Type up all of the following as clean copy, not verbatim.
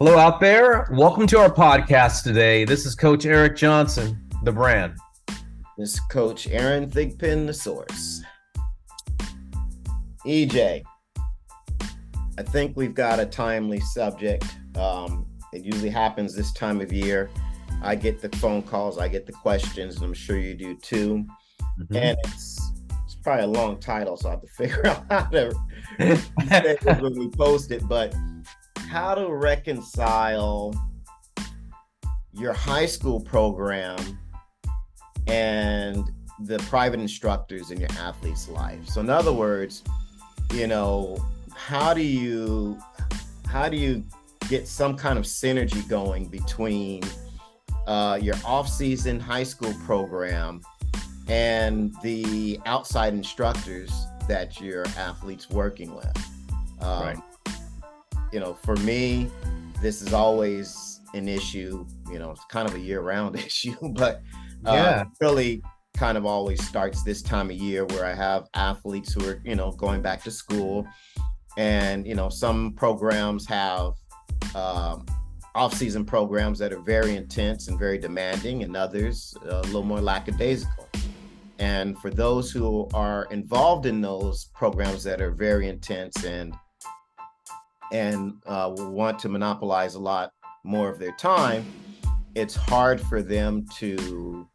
Hello out there. Welcome to our podcast today. This is Coach Eric Johnson, the brand. This is Coach Aaron Thigpen, the source. EJ, I think we've got a timely subject. It usually happens this time of year. I get the phone calls, I get the questions, and I'm sure you do too. Mm-hmm. And it's probably a long title, so I have to figure out how to say it when we post it. But how to reconcile your high school program and the private instructors in your athlete's life. So in other words, how do you get some kind of synergy going between your off-season high school program and the outside instructors that your athlete's working with? Right. For me, this is always an issue. It's kind of a year-round issue, but really kind of always starts this time of year where I have athletes who are, going back to school, and, some programs have off-season programs that are very intense and very demanding, and others a little more lackadaisical. And for those who are involved in those programs that are very intense and want to monopolize a lot more of their time, it's hard for them to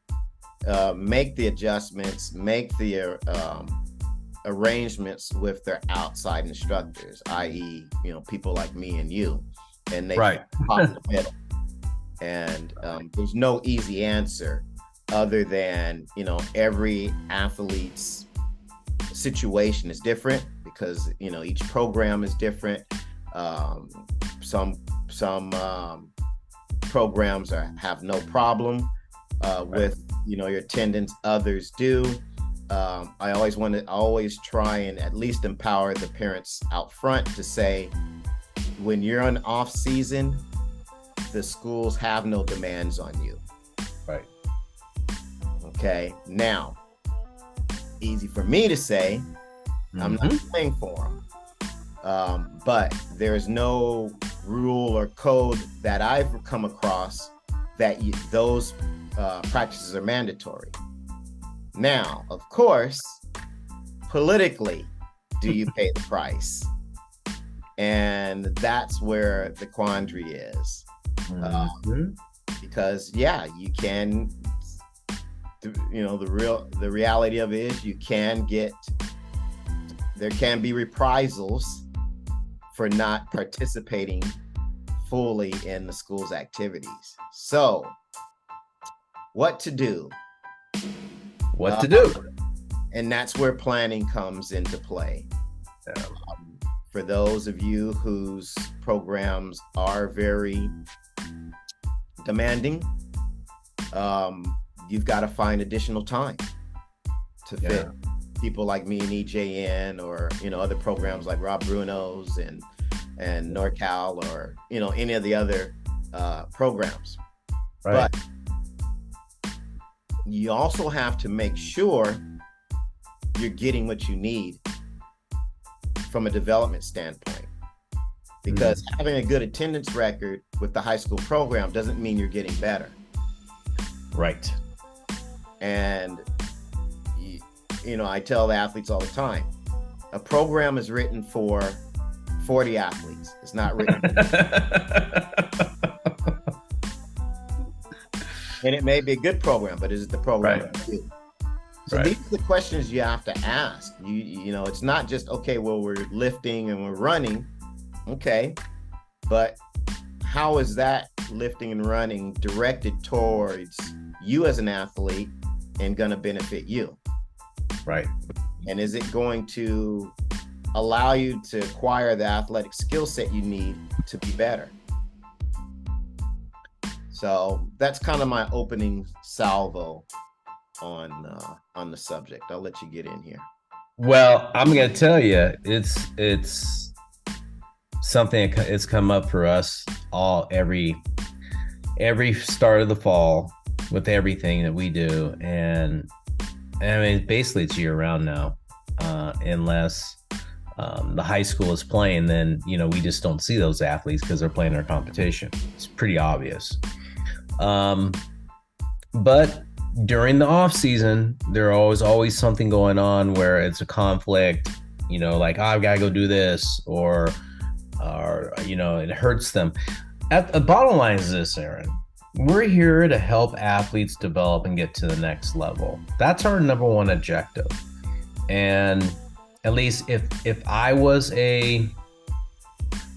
make the adjustments, make the arrangements with their outside instructors, i.e., people like me and you, and they pop in the middle. And there's no easy answer other than, every athlete's situation is different because, each program is different. Some programs have no problem with your attendance. Others do. I always try and at least empower the parents out front to say, when you're on off season, the schools have no demands on you. Right. Okay. Now, easy for me to say, I'm not playing for them. But there's no rule or code that I've come across that those practices are mandatory. Now, of course, politically, do you pay the price? And that's where the quandary is. Because you can, the reality of it is there can be reprisals for not participating fully in the school's activities. So, what to do? And that's where planning comes into play. For those of you whose programs are very demanding, you've got to find additional time to fit people like me and EJN, or other programs like Rob Bruno's and NorCal, or any of the other programs. Right. But you also have to make sure you're getting what you need from a development standpoint, because having a good attendance record with the high school program doesn't mean you're getting better. Right. And I tell the athletes all the time, a program is written for 40 athletes. It's not written. And it may be a good program, but is it the program for you? So these are the questions you have to ask. It's not just, okay, well, we're lifting and we're running. Okay. But how is that lifting and running directed towards you as an athlete and going to benefit you? Right. And is it going to allow you to acquire the athletic skill set you need to be better? So that's kind of my opening salvo on the subject. I'll let you get in here. Well, I'm going to tell you, it's something it's come up for us all every start of the fall with everything that we do. And I mean, basically it's year round now, unless the high school is playing, then we just don't see those athletes because they're playing their competition. It's pretty obvious. But during the off season, there always something going on where it's a conflict. Like, I've got to go do this, or it hurts them. The bottom line is this, Aaron. We're here to help athletes develop and get to the next level. That's our number one objective. And at least if I was a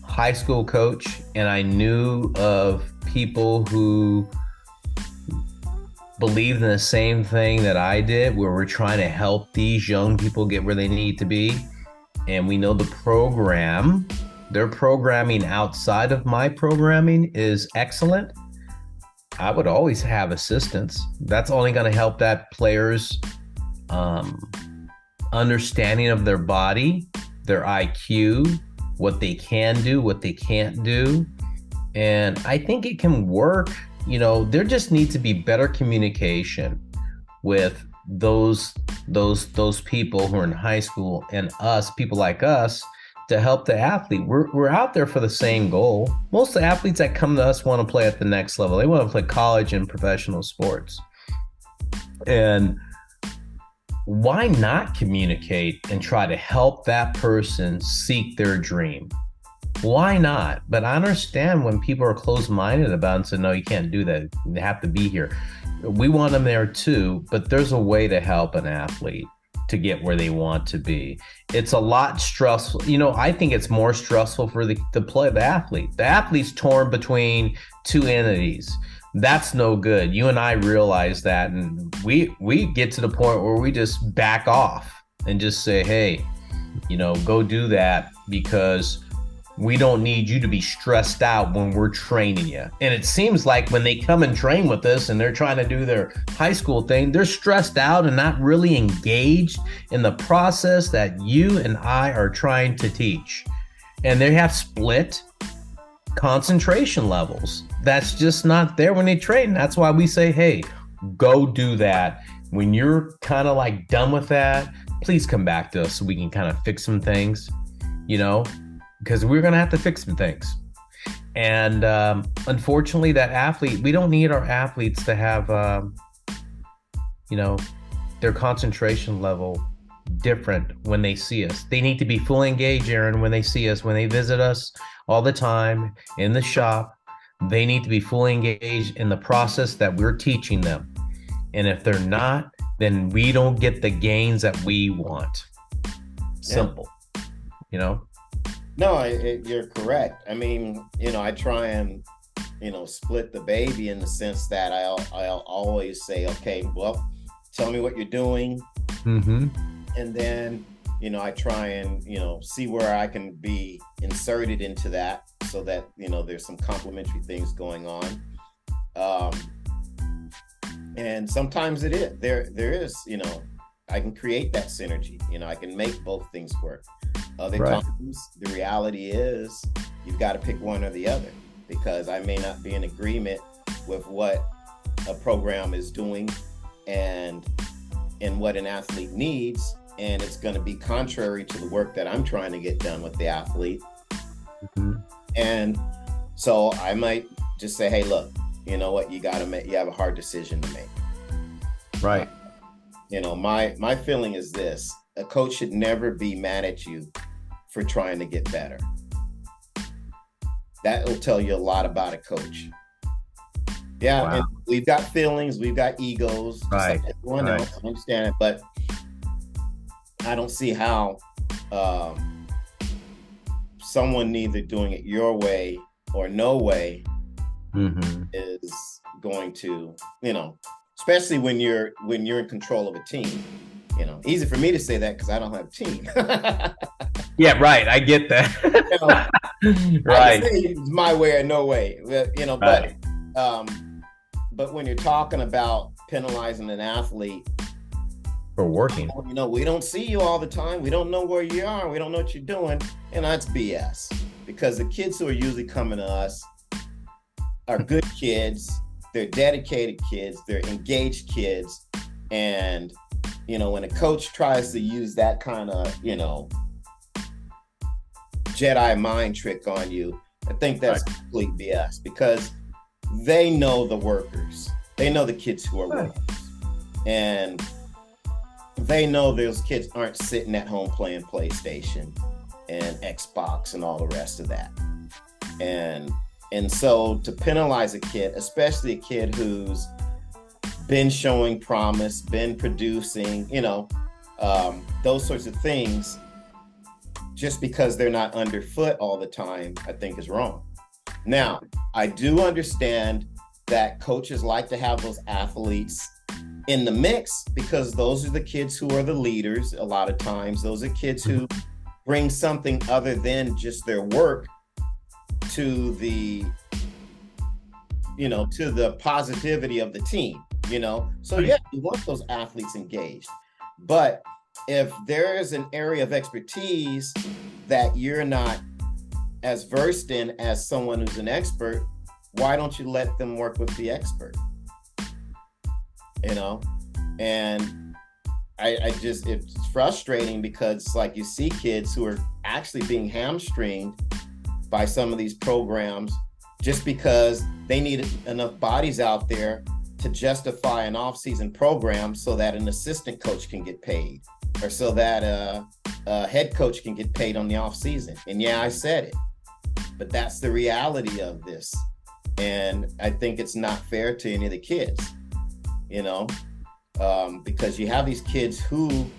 high school coach and I knew of people who believed in the same thing that I did, where we're trying to help these young people get where they need to be, and we know their programming outside of my programming is excellent, I would always have assistance. That's only going to help that player's understanding of their body, their IQ, what they can do, what they can't do. And I think it can work. There just needs to be better communication with those people who are in high school and us, people like us, to help the athlete. We're out there for the same goal. Most of the athletes that come to us want to play at the next level. They want to play college and professional sports. And why not communicate and try to help that person seek their dream? Why not? But I understand when people are closed-minded about it and say, no, you can't do that. They have to be here. We want them there too, but there's a way to help an athlete to get where they want to be. It's a lot stressful. I think it's more stressful for the athlete. The athlete's torn between two entities. That's no good. You and I realize that, and we get to the point where we just back off and just say, hey, go do that, because we don't need you to be stressed out when we're training you. And it seems like when they come and train with us and they're trying to do their high school thing, they're stressed out and not really engaged in the process that you and I are trying to teach. And they have split concentration levels. That's just not there when they train. That's why we say, hey, go do that. When you're kind of like done with that, please come back to us so we can kind of fix some things, because we're going to have to fix some things. And unfortunately, that athlete, we don't need our athletes to have, their concentration level different when they see us. They need to be fully engaged, Aaron, when they see us, when they visit us all the time in the shop. They need to be fully engaged in the process that we're teaching them. And if they're not, then we don't get the gains that we want. Simple, No, you're correct. I mean, I try and, split the baby in the sense that I'll always say, okay, well, tell me what you're doing. Mm-hmm. And then, I try and, see where I can be inserted into that so that, there's some complementary things going on. And sometimes there is, I can create that synergy, I can make both things work. Other times, the reality is you've got to pick one or the other, because I may not be in agreement with what a program is doing and what an athlete needs, and it's going to be contrary to the work that I'm trying to get done with the athlete. Mm-hmm. And so I might just say, hey, look, you know what, you have a hard decision to make. Right. My feeling is this: a coach should never be mad at you for trying to get better. That will tell you a lot about a coach. Yeah, wow. And we've got feelings, we've got egos, right? Like everyone else, I understand it, but I don't see how someone either doing it your way or no way is going to, especially when you're in control of a team. Easy for me to say that because I don't have a team. Yeah, right. I get that. Right. It's my way or no way. Right. But when you're talking about penalizing an athlete for working, we don't see you all the time. We don't know where you are. We don't know what you're doing. And that's BS, because the kids who are usually coming to us are good kids. They're dedicated kids. They're engaged kids. And when a coach tries to use that kind of, Jedi mind trick on you. I think that's complete BS, because they know the workers. They know the kids who are workers. And they know those kids aren't sitting at home playing PlayStation and Xbox and all the rest of that. And so to penalize a kid, especially a kid who's been showing promise, been producing, those sorts of things, just because they're not underfoot all the time, I think is wrong. Now, I do understand that coaches like to have those athletes in the mix, because those are the kids who are the leaders. A lot of times, those are kids who bring something other than just their work to the, to the positivity of the team, So yeah, you want those athletes engaged. But if there is an area of expertise that you're not as versed in as someone who's an expert, why don't you let them work with the expert? And I just, it's frustrating, because like you see kids who are actually being hamstringed by some of these programs just because they need enough bodies out there to justify an off-season program so that an assistant coach can get paid, or so that a head coach can get paid on the off-season. And yeah, I said it, but that's the reality of this. And I think it's not fair to any of the kids, because you have these kids who,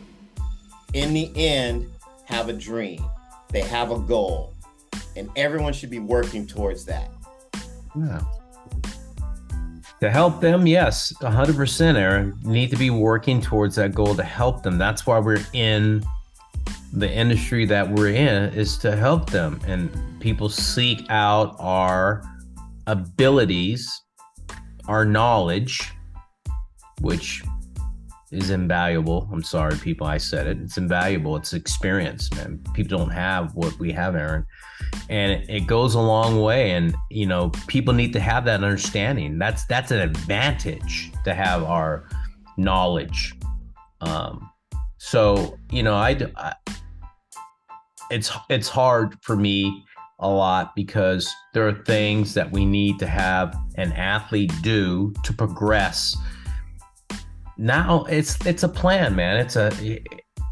in the end, have a dream. They have a goal, and everyone should be working towards that. Yeah. To help them, yes, 100%, Aaron. Need to be working towards that goal to help them. That's why we're in the industry that we're in, is to help them. And people seek out our abilities, our knowledge, which is invaluable. I'm sorry, people, I said it. It's invaluable. It's experience, man. People don't have what we have, Aaron. And it goes a long way. And, people need to have that understanding. That's an advantage to have our knowledge. So, it's hard for me a lot, because there are things that we need to have an athlete do to progress. Now it's a plan, man.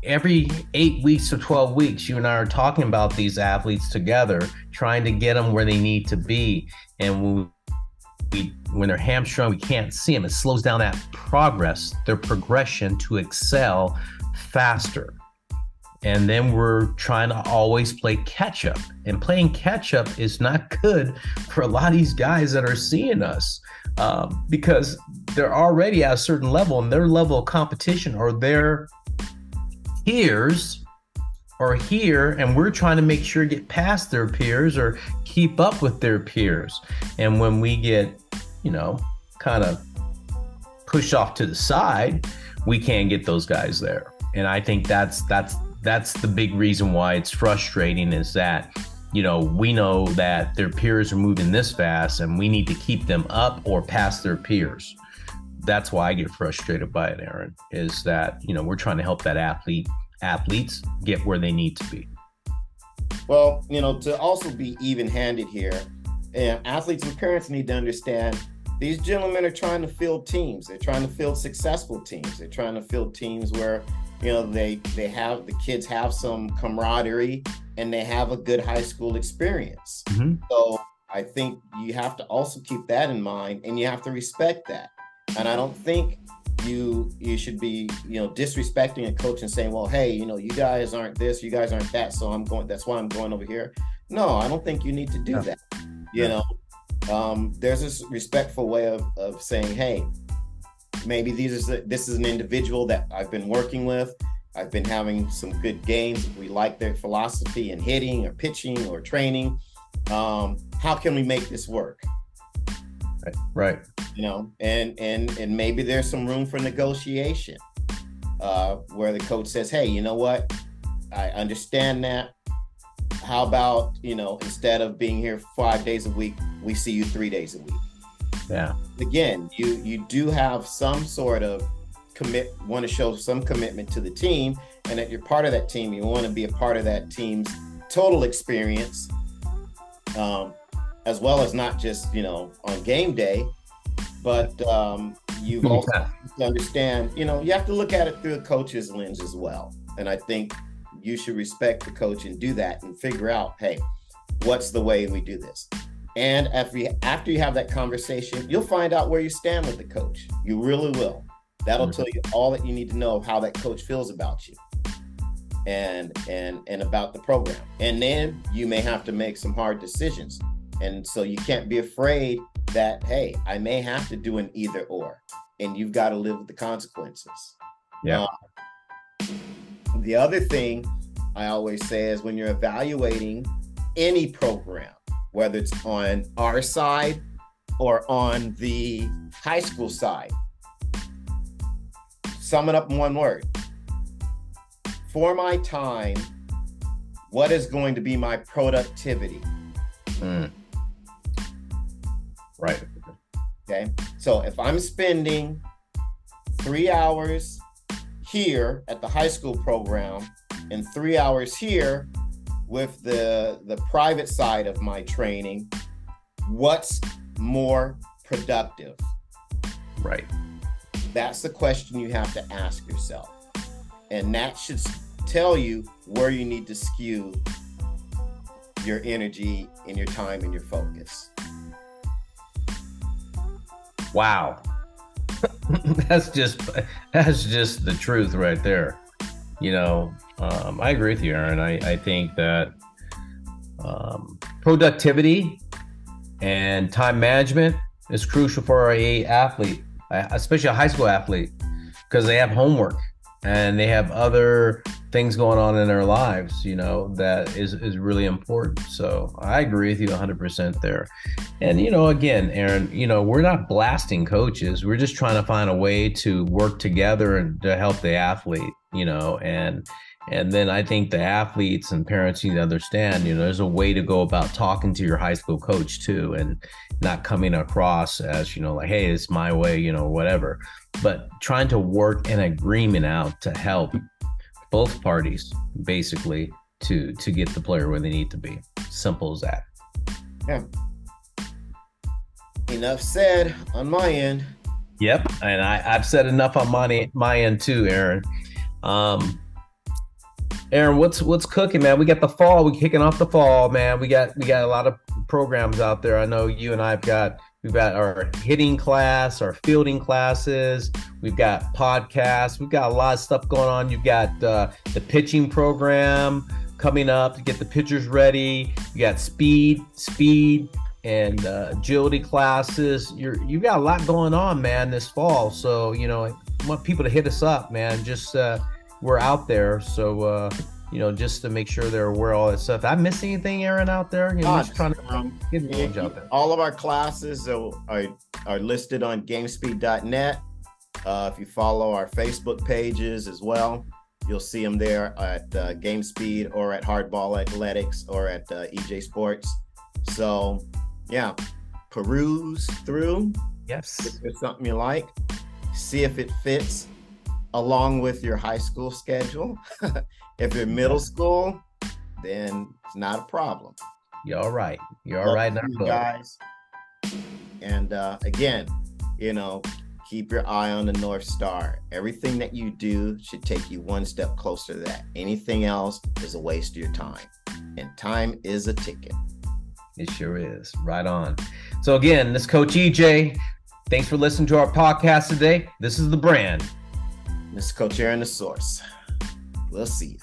Every 8 weeks or 12 weeks, you and I are talking about these athletes together, trying to get them where they need to be. And when they're hamstrung, we can't see them. It slows down that progress, their progression to excel faster. And then we're trying to always play catch up. And playing catch up is not good for a lot of these guys that are seeing us, because they're already at a certain level, and their level of competition, or their peers are here, and we're trying to make sure to get past their peers or keep up with their peers. And when we get, kind of pushed off to the side, we can't get those guys there. And I think that's the big reason why it's frustrating, is that, we know that their peers are moving this fast, and we need to keep them up or past their peers. That's why I get frustrated by it, Aaron, is that, we're trying to help that athletes get where they need to be. Well, to also be even-handed here, athletes and parents need to understand these gentlemen are trying to field teams. They're trying to field successful teams. They're trying to field teams where, they have, the kids have some camaraderie and they have a good high school experience. Mm-hmm. So I think you have to also keep that in mind, and you have to respect that. And I don't think you should be, disrespecting a coach and saying, well, hey, you guys aren't this, you guys aren't that, so that's why I'm going over here. No, I don't think you need to do that. There's this respectful way of saying, hey, maybe this is an individual that I've been working with. I've been having some good games. We like their philosophy in hitting or pitching or training. How can we make this work? Right. And maybe there's some room for negotiation, where the coach says, hey, you know what? I understand that. How about, instead of being here 5 days a week, we see you 3 days a week. Yeah. Again, you do have some sort of want to show some commitment to the team, and that you're part of that team. You want to be a part of that team's total experience, as well as not just, on game day, but you've also to understand, you have to look at it through a coach's lens as well. And I think you should respect the coach and do that and figure out, hey, what's the way we do this? And after you have that conversation, you'll find out where you stand with the coach. You really will. That'll tell you all that you need to know how that coach feels about you and about the program. And then you may have to make some hard decisions. And so you can't be afraid that, hey, I may have to do an either or, and you've got to live with the consequences. Yeah. The other thing I always say is when you're evaluating any program, whether it's on our side or on the high school side, sum it up in one word. For my time, what is going to be my productivity? Right. Okay. So if I'm spending 3 hours here at the high school program and 3 hours here with the private side of my training, what's more productive? Right. That's the question you have to ask yourself. And that should tell you where you need to skew your energy and your time and your focus. Wow. That's just the truth right there. I agree with you, Aaron. I think that productivity and time management is crucial for a athlete, especially a high school athlete, because they have homework and they have other things going on in their lives, that is really important. So I agree with you 100% there. And, again, Aaron, we're not blasting coaches. We're just trying to find a way to work together and to help the athlete, and then I think the athletes and parents need to understand, there's a way to go about talking to your high school coach too, and not coming across as, like, hey, it's my way, whatever, but trying to work an agreement out to help both parties basically to get the player where they need to be. Simple as that. Yeah. Enough said on my end. Yep. And I've said enough on my end too, Aaron. Aaron, what's cooking, man? We got the fall. We're kicking off the fall, man. We got a lot of programs out there. I know you and we've got our hitting class, our fielding classes. We've got podcasts. We've got a lot of stuff going on. You've got the pitching program coming up to get the pitchers ready. You got speed and agility classes. You got a lot going on, man, this fall. So, I want people to hit us up, man. Just we're out there. So, just to make sure they're aware of all that stuff. Did I miss anything, Aaron, out there? Just trying to get the message out there. All of our classes are listed on gamespeed.net. If you follow our Facebook pages as well, you'll see them there at GameSpeed or at Hardball Athletics or at EJ Sports. So, yeah, peruse through. Yes. If there's something you like, see if it fits along with your high school schedule. If you're middle school, then it's not a problem. You're all right. You're all right in our book, guys. And again, keep your eye on the North Star. Everything that you do should take you one step closer to that. Anything else is a waste of your time. And time is a ticket. It sure is. Right on. So again, this is Coach EJ. Thanks for listening to our podcast today. This is The Brand. This is Coach Aaron, The Source. We'll see you.